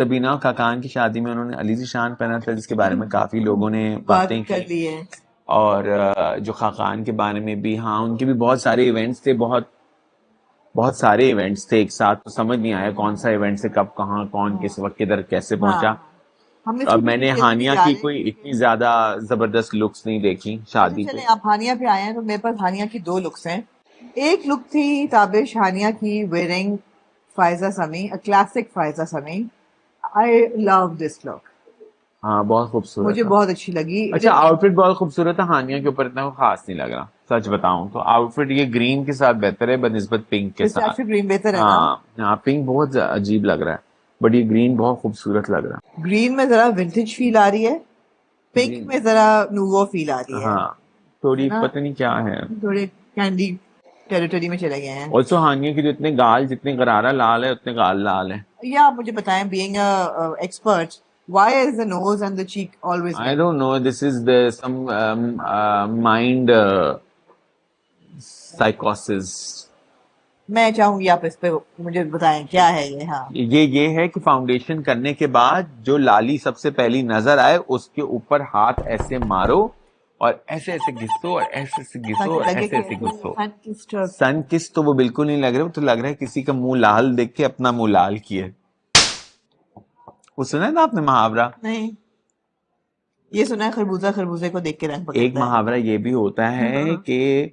تبینہ کاکان کی شادی میں انہوں نے علی ذیشان پہنا تھا، جس کے بارے میں کافی لوگوں نے بات باتیں کر کی. لی ہے. اور جو خاقان کے بارے میں بھی، ہاں ان کے بھی بہت سارے ایونٹس تھے، بہت سارے ایونٹس تھے ایک ساتھ، تو سمجھ نہیں آیا کون سا ایونٹ سے کب کہاں کون کس وقت کدھر کیسے پہنچا. ہم نے اب میں نے ہانیہ کی کوئی چلے اتنی زیادہ زبردست لکس نہیں دیکھی شادی پہ. آپ ہانیہ پہ آئے ہیں تو میرے پاس ہانیہ کی 2 لکس ہیں. ایک لک تھی تابش ہانیہ کی ویئرنگ فائزہ سمی، کلاسک فائزہ سمی. آئی لو دس لک، ہاں بہت خوبصورت مجھے تھا. بہت اچھی لگی. اچھا آؤٹ فٹ بہت خوبصورت ہے، ہانیہ کے اوپر اتنا خاص نہیں لگ رہا سچ بتاؤں تو. آؤٹ فٹ یہ گرین کے ساتھ بہتر ہے بنسبت پنک کے ساتھ. پیسٹیشیو گرین بہتر ہے نا. ہاں پنک بہت عجیب لگ رہا ہے، بٹ یہ گرین بہت خوبصورت لگ رہا ہے. گرین میں ذرا ونٹیج فیل آ رہی ہے، پنک میں ذرا نوو فیل آ رہی ہے. ہاں تھوڑی پتہ نہیں کیا ہے. تھوڑے کینڈی ٹیریٹری میں چلے گئے ہیں. آلسو ہانیہ کے جو اتنے گال جتنے غرارہ لال ہے اتنے گال لال ہے. یا آپ مجھے بتائیں being expert why is the nose and the cheek always I don't know, this is the some mind psychosis. میں چاہوں گی آپ اس پہ مجھے بتائیں کیا ہے یہ. ہاں یہ ہے کہ فاؤنڈیشن کرنے کے بعد جو لالی سب سے پہلی نظر آئے اس کے اوپر ہاتھ ایسے مارو اور ایسے ایسے گھسو اور ایسے ایسے گھسو اور ایسے ایسے گھسو. سن کس تو وہ بالکل نہیں لگ رہے، وہ تو لگ رہا ہے کسی کا منہ لال دیکھ کے اپنا منہ لال کیے. وہ سنا ہے نا آپ نے محاورہ؟ نہیں، یہ سنا ہے خربوزہ خربوزے کو دیکھ کے رنگ پکڑتا ہے. ایک محاورہ یہ بھی ہوتا ہے کہ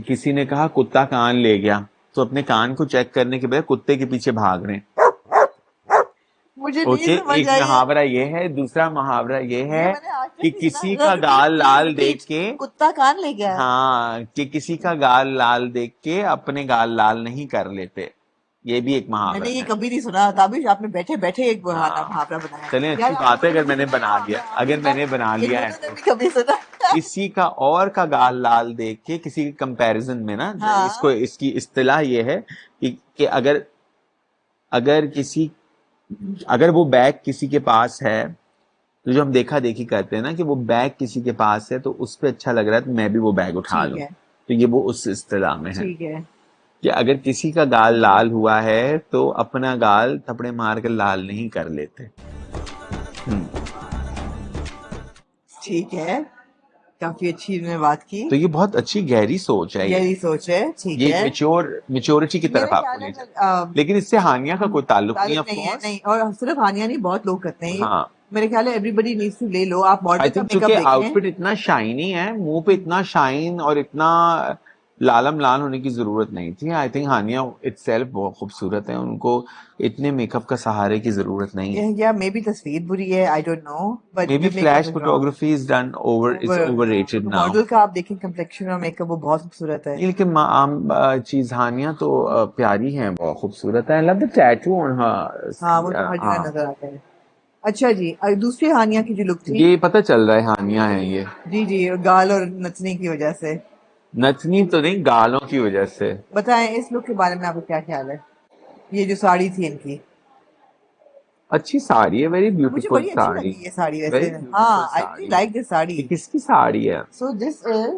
کسی نے کہا کتا کان لے گیا، تو اپنے کان کو چیک کرنے کے بجائے کتے کے پیچھے بھاگ رہے ہیں. مجھے ایک محاورہ یہ ہے. دوسرا محاورہ یہ ہے کہ کسی کا گال لال دیکھ کے کتا کان لے گیا. ہاں کہ کسی کا گال لال دیکھ کے اپنے گال لال نہیں کر لیتے. یہ بھی ایک محاورہ میں نے یہ ہے. کبھی نہیں سنا. تابش آپ نے بیٹھے بیٹھے ایک محاورہ بنایا. چلیں اچھی بات ہے اگر میں نے بنا لیا، اگر میں نے بنا لیا ہے کبھی سنا کسی کا اور کا گال لال دیکھ کے کسی کمپیریزن میں نا. اس کی اصطلاح یہ ہے کہ اگر وہ بیگ کسی کے پاس ہے تو جو ہم دیکھا دیکھی کرتے ہیں نا کہ وہ بیگ کسی کے پاس ہے تو اس پہ اچھا لگ رہا ہے تو میں بھی وہ بیگ اٹھا لوں. تو یہ وہ اس اصطلاح میں ہے کہ اگر کسی کا گال لال ہوا ہے تو اپنا گال تھپڑے مار کے لال نہیں کر لیتے. ٹھیک ہے، کافی اچھی نے بات کی. تو یہ بہت اچھی گہری سوچ ہے، گہری سوچ ہے. ٹھیک یہ ہے، میچورٹی کی طرف آپ کو لے جائے. لیکن اس سے ہانیہ کا کوئی تعلق نہیں ہے. نہیں، اور صرف ہانیہ نہیں، بہت لوگ کرتے ہیں. ہاں میرے خیال ہے ایوری بڈی نیڈس ٹو لے لو. آپ ماڈل کا میک اپ کیونکہ آؤٹ دیکھیں، فٹ اتنا شائنی ہے، منہ پہ اتنا شائن اور اتنا لالم لال ہونے کی ضرورت نہیں تھی. آئی تھنک ہانیہ اٹ سیلف بہت خوبصورت ہے، ان کو اتنے میک اپ کا سہارے کی ضرورت نہیں ہے. یا مے بی تصویر بری ہے، I don't know, but maybe flash photography is done overrated now. Model کا آپ دیکھیں کمپلیکشن اور میک اپ وہ بہت خوبصورت ہے. لیکن عام چیز ہانیہ تو پیاری ہے، بہت خوبصورت ہے. I love the tattoo on her. ہاں وہ تو ہر جگہ نظر آتا ہے. اچھا جی، دوسری ہانیہ کی جو لک تھی، یہ پتہ چل رہا ہے ہانیہ ہے یہ. جی گال اور نچنے کی وجہ سے. نچنی تو نہیں، گالوں کی وجہ سے. بتائیں اس لک کے بارے میں آپ کو کیا خیال ہے؟ یہ جو ساڑی تھی ان کی، اچھی ساڑی ہے، ویری مجھے بیوٹیفل بڑی اچھی ساڑی. لگی یہ ساڑی ویسے. ہاں I really like this sari. یہ کس کی ساڑی ہے؟ سو دس از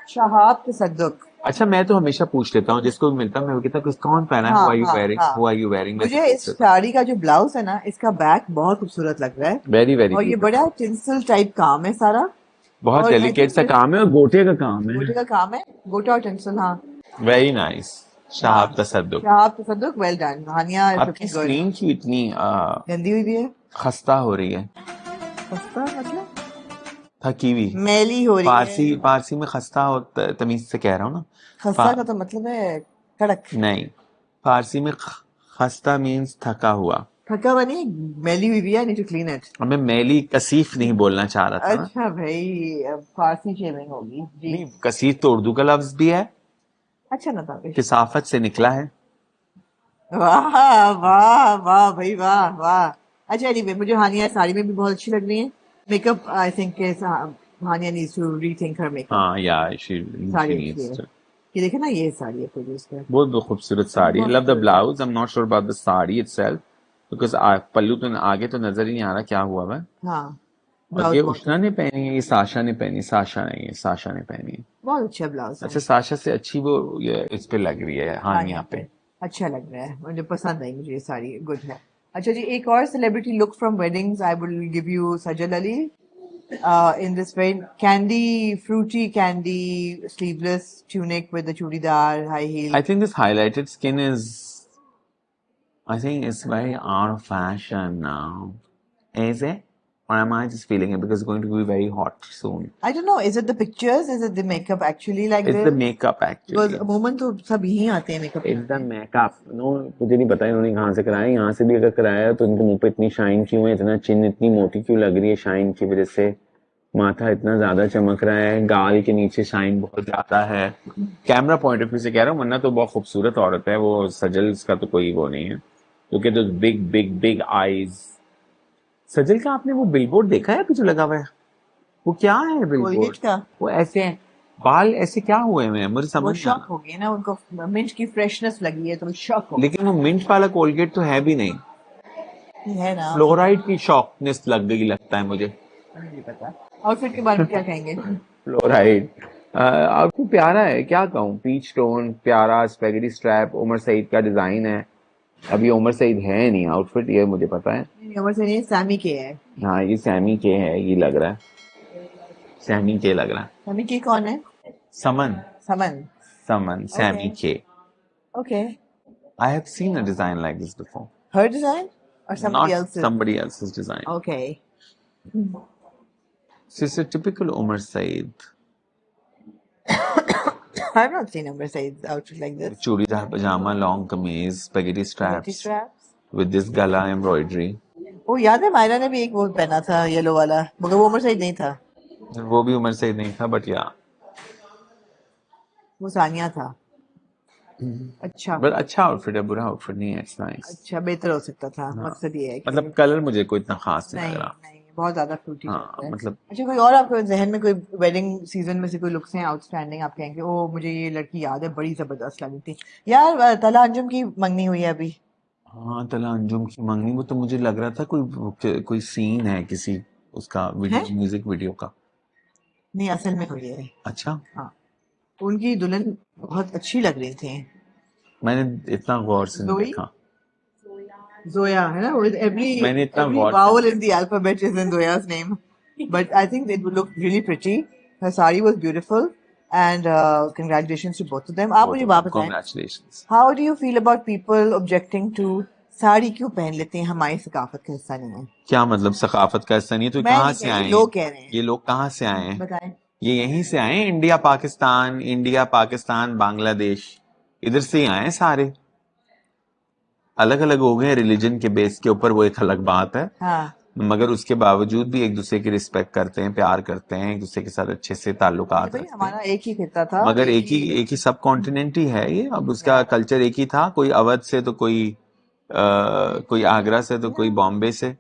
شہاب تصدق. اچھا میں تو ہمیشہ پوچھ لیتا ہوں جس کو بھی ملتا ہوں، میں وہ کہتا ہوں کون پہنا ہے، who are you wearing. مجھے اس ساڑی کا جو بلاؤز ہے نا، اس کا بیک بہت خوبصورت لگ رہا ہے. ویری اور یہ بڑا ٹنسل ٹائپ کام ہے سارا، بہت ڈیلیکیٹ سا کام ہے اور گوٹے کا کام ہے. گوٹے کا کام ہے، گوٹا اور ٹنسل. ہاں ویری نائس. شہاب تصدق. شہاب تصدق، ویل ڈن. ہانیہ آپ کی اسکرین کی اتنی گندی ہوئی بھی ہے، خستہ ہو رہی ہے. خستہ مطلب تھکی ہوئی، میلی ہو رہی ہے. فارسی میں خستہ تمیز سے کہہ رہا ہوں نا. خستہ کا تو مطلب ہے کڑک. نہیں، فارسی میں خستہ مینز تھکا ہوا. تھکا ہوا نہیں، میلی ہوئی بھی ہے. Need to clean it. میں میلی کثیف نہیں بولنا چاہ رہا تھا. اچھا بھائی، فارسی شیمنگ ہوگی جی. نہیں، کثیف تو اردو کا لفظ بھی ہے. اچھا نا تابش، کثافت سے نکلا ہے. واہ واہ واہ بھائی، واہ واہ. اچھا anyway، مجھے ہانیہ ساڑی میں بھی بہت اچھی لگ رہی ہے. Makeup I think Hania needs to rethink her makeup. ہاں یا ساڑی اچھی ہے. یہ دیکھیں نا، یہ ساڑی ہے پروڈیوس کر. بہت خوبصورت sari. Love the blouse. I am not sure about the sari itself because pallu تو آگے تو نظر ہی نہیں آ رہا کیا ہوا ہے. ہاں اور یہ اشنا نے پہنی ہے، یہ ساشا نے پہنی. ساشا نہیں ہے، ساشا نے پہنی ہے. بہت اچھا بلاؤز ہے. اچھا ساشا سے اچھی وہ اس پہ لگ رہی ہے ہانیہ پہ. اچھا لگ رہا ہے, مجھے پسند آئی, مجھے یہ ساری گڈ ہے. اچھا جی, ایک اور celebrity look from weddings, I will give you Sajal Ali in this very candy, fruity candy, sleeveless tunic with the churidar, high heel. I think this highlighted skin is, I think it's very out of fashion now. Is it? Or am I just feeling it because it's going to be very hot soon? I don't know, is it the pictures, is it the makeup actually like It's this? the makeup Because actually. عموماً تو سب یہی آتے ہیں make up. It's the makeup. No, مجھے نہیں پتا انہوں نے کہاں سے کرایا. یہاں سے بھی اگر کرایا تو ان کے منہ پہ اتنی شائن کیوں ہے, اتنا چن اتنی موٹی کیوں لگ رہی ہے شائن کی وجہ سے, ماتھا اتنا زیادہ چمک رہا ہے, گال کے نیچے شائن بہت زیادہ ہے. کیمرہ پوائنٹ آف ویو سے کہہ رہا ہوں, ورنہ تو بہت خوبصورت عورت ہے وہ. سجل کا تو کوئی وہ نہیں ہے, کیونکہ تو بگ بگ بگ آئیز. سجل کا آپ نے وہ بل بورڈ دیکھا ہے جو لگا ہوا ہے, وہ کیا ہے بل بورڈ؟ کولگیٹ کا. وہ ایسے ہیں بال ایسے کیا ہوئے ہیں, مجھے وہ سمجھ شاک ہو گئی نا, ان کو منٹ کی فریشنس لگی ہے تو شاک ہو لیکن وہ منٹ والا کولگیٹ تو ہے بھی نہیں, گئی ہے نا. فلورائڈ کی شاکنس لگ گئی لگتا ہے مجھے. نہیں پتا. آؤٹ فٹ کے بارے میں کیا کہیں گے؟ فلورائڈ آپ کو پیارا ہے, کیا کہوں, پیچ ٹون پیارا, اسپیگیٹی اسٹریپ, عمر سعید کا ڈیزائن ہے. ابھی عمر سعید ہے نہیں آؤٹ فٹ, یہ مجھے پتا ہے. عمر سے نہیں, سیمی کے ہے. ہاں یہ سیمی کے ہے, یہ لگ رہا ہے سیمی کے لگ رہا ہے. سیمی کے کون ہے؟ سمن. سمن. سمن سیمی کے. Okay. I have seen a design like this before. Her design or somebody Not else's? somebody else's design. Okay. So it's a typical Umar Said. I've not seen Umar Said's outfit like this. Churidar pajama, long kameez, spaghetti straps straps. with this gala embroidery. وہ یاد ہے مائرا نے بھی ایک وہ پہنا تھا yellow والا, مگر وہ عمر سعید نہیں تھا. وہ بھی عمر سعید نہیں تھا, بٹ یا وہ ثانیہ تھا. اچھا بٹ اچھا آؤٹ فٹ ہے, برا آؤٹ فٹ نہیں ہے, اٹس نائس. اچھا, بہتر ہو سکتا تھا. مقصد یہ ہے کہ مطلب کلر مجھے کوئی اتنا خاص نہیں لگ رہا. نہیں بہت زیادہ فروٹی ہاں چلتا ہے. مطلب اچھا, کوئی اور آپ کو ذہن میں کوئی ویڈنگ سیزن میں سے کوئی لکس ہیں آؤٹ اسٹینڈنگ, آپ کہیں گے او مجھے یہ لڑکی یاد ہے, بڑی زبردست لگی تھی یار. طلا انجم کی منگنی ہوئی ہے ابھی. ہاں طلا انجم کی منگنی, وہ تو مجھے لگ رہا تھا کوئی سین ہے کسی اس کا میوزک ویڈیو کا. نہیں اصل میں ہوئی ہے. اچھا. ہاں, ان کی دلہن بہت اچھی لگ رہی تھی. میں نے اتنا غور سے نہیں دیکھا. Zoya, ہے نا, with میں نے اتنا every غور vowel in the alphabet is in Zoya's name. But I think it would look really pretty. Her sari was beautiful. And congratulations to both of them. آپ مجھے بات بتائیں, Congratulations. how do you feel about people objecting to sari کیوں پہن لیتے ہیں, ہماری ثقافت کا حصہ نہیں ہے؟ کیا مطلب ثقافت کا حصہ نہیں ہے تو کہاں سے آئے ہیں لوگ کہہ رہے ہیں. یہ لوگ کہاں سے آئے ہیں؟ بتائیں. یہ یہیں سے آئے ہیں, انڈیا پاکستان بنگلہ دیش, ادھر سے ہی آئے ہیں سارے. الگ الگ ہو گئے ریلیجن کے بیس کے اوپر, وہ ایک الگ بات ہے. ہاں, مگر اس کے باوجود بھی ایک دوسرے کی رسپیکٹ کرتے ہیں, پیار کرتے ہیں, ایک دوسرے کے ساتھ اچھے سے تعلقات رکھتے ہیں. ہمارا ایک ہی خطہ تھا, مگر ایک ہی سب کانٹیننٹ ہی ہے یہ. اب اس کا کلچر ایک ہی تھا, کوئی اودھ سے تو کوئی آگرہ سے تو کوئی بامبے سے,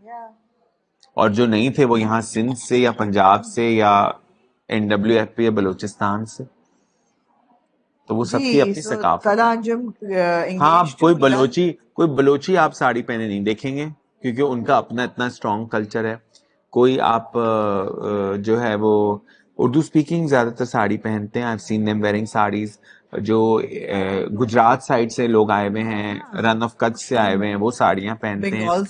اور جو نہیں تھے وہ یہاں سندھ سے یا پنجاب سے یا NWFP یا بلوچستان سے. تو وہ سب کی اپنی ثقافت. ہاں, کوئی بلوچی آپ ساڑی پہنے نہیں دیکھیں گے, کیونکہ ان کا اپنا اتنا اسٹرانگ کلچر ہے. کوئی آپ جو ہے وہ اردو اسپیکنگ زیادہ تر ساڑی پہنتے ہیں. I've seen them wearing sarees. جو گجرات سائڈ سے لوگ آئے ہوئے ہیں, رن آف کچھ سے آئے ہوئے ہیں, وہ ساڑیاں پہنتے ہیں. بنگال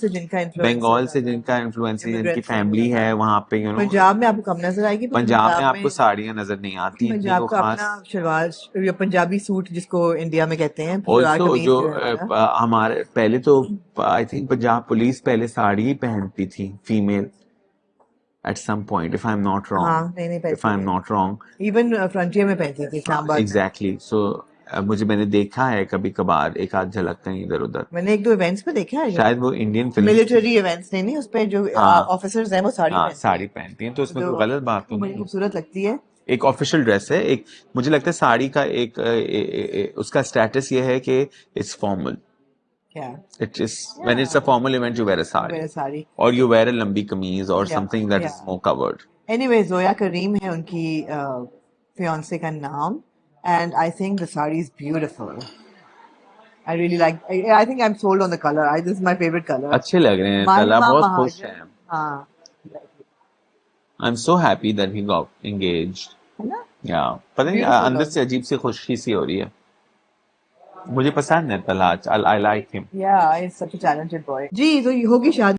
سے جن کا انفلوئنس ہے, جن کی فیملی ہے وہاں پہ. پنجاب میں آپ کو کم نظر آئے گی, پنجاب میں آپ کو ساڑیاں نظر نہیں آتی. پنجاب کا اپنا شلوار یا پنجابی سوٹ جس کو انڈیا میں کہتے ہیں. آلسو جو ہمارے پہلے تو آئی تھنک پنجاب پولیس پہلے ساڑی ہی پہنتی تھی female at some point, if I'm not wrong. Even frontier میں پہنتی تھی اسلام آباد. Exactly. So میں نے دیکھا ہے کبھی کبھار ایک آدھ جھلک کہیں ادھر ادھر. میں نے ایک دو ایونٹس پہ دیکھا ہے, شاید وہ انڈین فلم ملٹری ایونٹس نہیں, اس پہ جو آفیسرز ہیں وہ ساڑی پہنتی ہیں, تو اس میں کوئی غلط بات نہیں. بڑی خوبصورت لگتی ہے. ایک آفیشیل ڈریس ہے. ایک مجھے لگتا ہے ساڑی کا ایک اس کا اسٹیٹس یہ ہے کہ it's formal. When it's a formal event, you wear a sari. Or you wear a lambi kameez or something that is more covered. Anyway, Zoya Kareem ہے ان کی fiancé کا نام, and I think the sari is beautiful. I really like. I think I'm sold on the color. This is my favorite color. اچھے لگ رہے ہیں. طلا بہت خوش ہے. ہاں. I'm so happy that he got engaged. ہے نا. Yeah. پتہ نہیں اندر سے عجیب سی خوشی سی ہو رہی ہے. مجھے پسند ہے Talat. I like him. Yeah, he's such a talented boy. جی تو ہوگی شادی